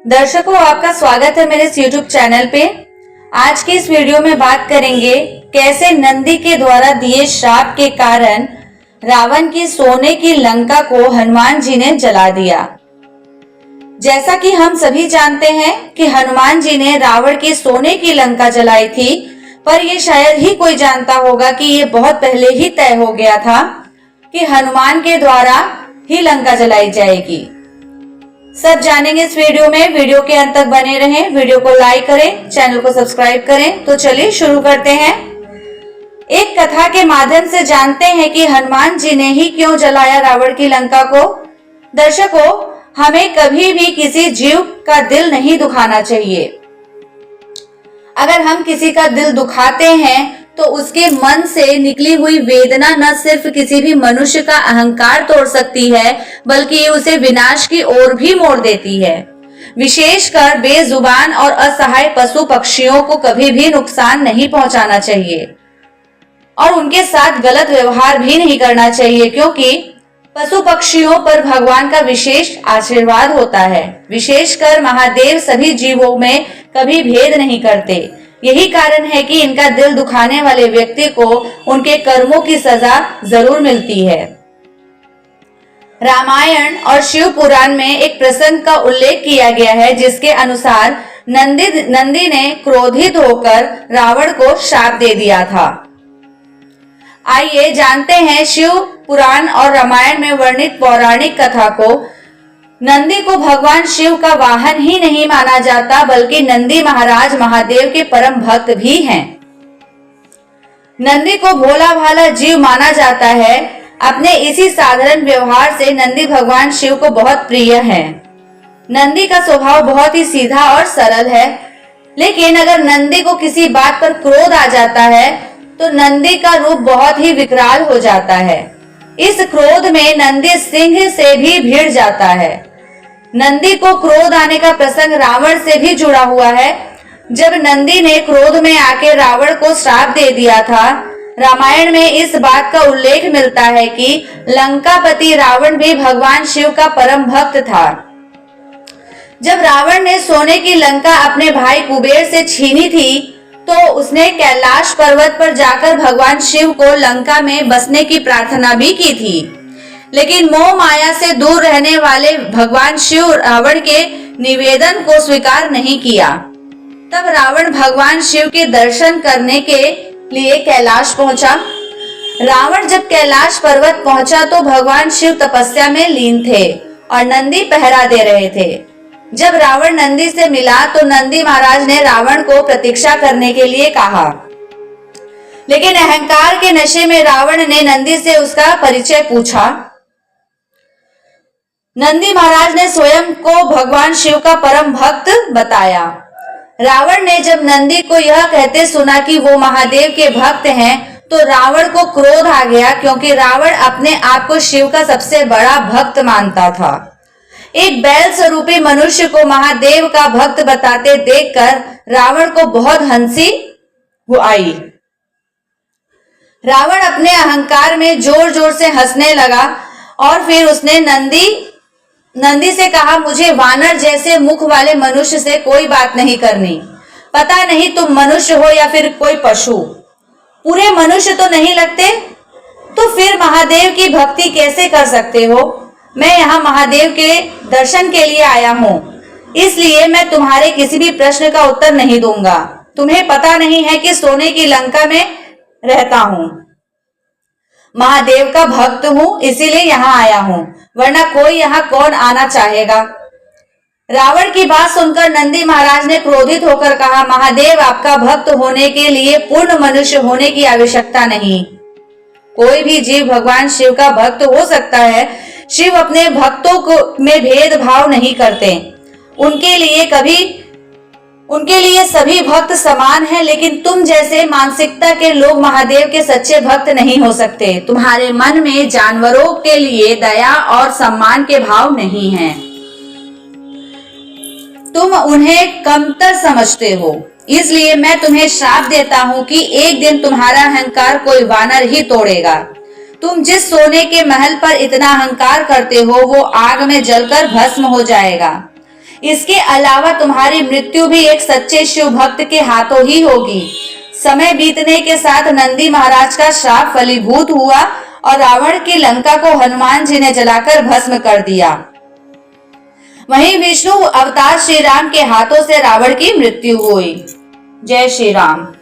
दर्शकों, आपका स्वागत है मेरे इस YouTube चैनल पे। आज की इस वीडियो में बात करेंगे कैसे नंदी के द्वारा दिए श्राप के कारण रावण की सोने की लंका को हनुमान जी ने जला दिया। जैसा कि हम सभी जानते हैं कि हनुमान जी ने रावण की सोने की लंका जलाई थी, पर ये शायद ही कोई जानता होगा कि ये बहुत पहले ही तय हो गया था कि हनुमान के द्वारा ही लंका जलाई जाएगी। सब जानेंगे इस वीडियो में। वीडियो के अंत तक बने रहें, वीडियो को लाइक करें, चैनल को सब्सक्राइब करें। तो चलिए शुरू करते हैं। एक कथा के माध्यम से जानते हैं कि हनुमान जी ने ही क्यों जलाया रावण की लंका को। दर्शकों, हमें कभी भी किसी जीव का दिल नहीं दुखाना चाहिए। अगर हम किसी का दिल दुखाते हैं तो उसके मन से निकली हुई वेदना न सिर्फ किसी भी मनुष्य का अहंकार तोड़ सकती है, बल्कि ये उसे विनाश की ओर भी मोड़ देती है। विशेषकर बेजुबान और असहाय पशु पक्षियों को कभी भी नुकसान नहीं पहुंचाना चाहिए और उनके साथ गलत व्यवहार भी नहीं करना चाहिए, क्योंकि पशु पक्षियों पर भगवान का विशेष आशीर्वाद होता है। विशेषकर महादेव सभी जीवों में कभी भेद नहीं करते। यही कारण है कि इनका दिल दुखाने वाले व्यक्ति को उनके कर्मों की सजा जरूर मिलती है। रामायण और शिव पुराण में एक प्रसंग का उल्लेख किया गया है, जिसके अनुसार नंदी ने क्रोधित होकर रावण को श्राप दे दिया था। आइए जानते हैं शिव पुराण और रामायण में वर्णित पौराणिक कथा को। नंदी को भगवान शिव का वाहन ही नहीं माना जाता, बल्कि नंदी महाराज महादेव के परम भक्त भी हैं। नंदी को भोला भाला जीव माना जाता है। अपने इसी साधारण व्यवहार से नंदी भगवान शिव को बहुत प्रिय है। नंदी का स्वभाव बहुत ही सीधा और सरल है, लेकिन अगर नंदी को किसी बात पर क्रोध आ जाता है तो नंदी का रूप बहुत ही विकराल हो जाता है। इस क्रोध में नंदी सिंह से भी भिड़ जाता है। नंदी को क्रोध आने का प्रसंग रावण से भी जुड़ा हुआ है। जब नंदी ने क्रोध में आके रावण को श्राप दे दिया था, रामायण में इस बात का उल्लेख मिलता है कि लंकापति रावण भी भगवान शिव का परम भक्त था। जब रावण ने सोने की लंका अपने भाई कुबेर से छीनी थी, तो उसने कैलाश पर्वत पर जाकर भगवान शिव को लंका में बसने की प्रार्थना भी की थी, लेकिन मोह माया से दूर रहने वाले भगवान शिव रावण के निवेदन को स्वीकार नहीं किया। तब रावण भगवान शिव के दर्शन करने के लिए कैलाश पहुंचा। रावण जब कैलाश पर्वत पहुंचा तो भगवान शिव तपस्या में लीन थे और नंदी पहरा दे रहे थे। जब रावण नंदी से मिला तो नंदी महाराज ने रावण को प्रतीक्षा करने के लिए कहा, लेकिन अहंकार के नशे में रावण ने नंदी से उसका परिचय पूछा। नंदी महाराज ने स्वयं को भगवान शिव का परम भक्त बताया। रावण ने जब नंदी को यह कहते सुना कि वो महादेव के भक्त हैं, तो रावण को क्रोध आ गया, क्योंकि रावण अपने आप को शिव का सबसे बड़ा भक्त मानता था। एक बैल स्वरूपी मनुष्य को महादेव का भक्त बताते देखकर रावण को बहुत हंसी आई। रावण अपने अहंकार में जोर जोर से हंसने लगा और फिर उसने नंदी से कहा, मुझे वानर जैसे मुख वाले मनुष्य से कोई बात नहीं करनी। पता नहीं तुम मनुष्य हो या फिर कोई पशु। पूरे मनुष्य तो नहीं लगते, तो फिर महादेव की भक्ति कैसे कर सकते हो? मैं यहाँ महादेव के दर्शन के लिए आया हूँ, इसलिए मैं तुम्हारे किसी भी प्रश्न का उत्तर नहीं दूंगा। तुम्हें पता नहीं है कि सोने की लंका में रहता हूँ, महादेव का भक्त हूँ, इसीलिए यहाँ आया हूँ, वरना कोई यहाँ कौन आना चाहेगा। रावण की बात सुनकर नंदी महाराज ने क्रोधित होकर कहा, महादेव आपका भक्त होने के लिए पूर्ण मनुष्य होने की आवश्यकता नहीं। कोई भी जीव भगवान शिव का भक्त हो सकता है। शिव अपने भक्तों को में भेदभाव नहीं करते। उनके लिए सभी भक्त समान हैं, लेकिन तुम जैसे मानसिकता के लोग महादेव के सच्चे भक्त नहीं हो सकते। तुम्हारे मन में जानवरों के लिए दया और सम्मान के भाव नहीं हैं। तुम उन्हें कमतर समझते हो, इसलिए मैं तुम्हें श्राप देता हूँ कि एक दिन तुम्हारा अहंकार कोई वानर ही तोड़ेगा। तुम जिस सोने के महल पर इतना अहंकार करते हो, वो आग में जलकर भस्म हो जाएगा। इसके अलावा तुम्हारी मृत्यु भी एक सच्चे शिव भक्त के हाथों ही होगी। समय बीतने के साथ नंदी महाराज का श्राप फलीभूत हुआ और रावण की लंका को हनुमान जी ने जलाकर भस्म कर दिया। वहीं विष्णु अवतार श्री राम के हाथों से रावण की मृत्यु हुई। जय श्री राम।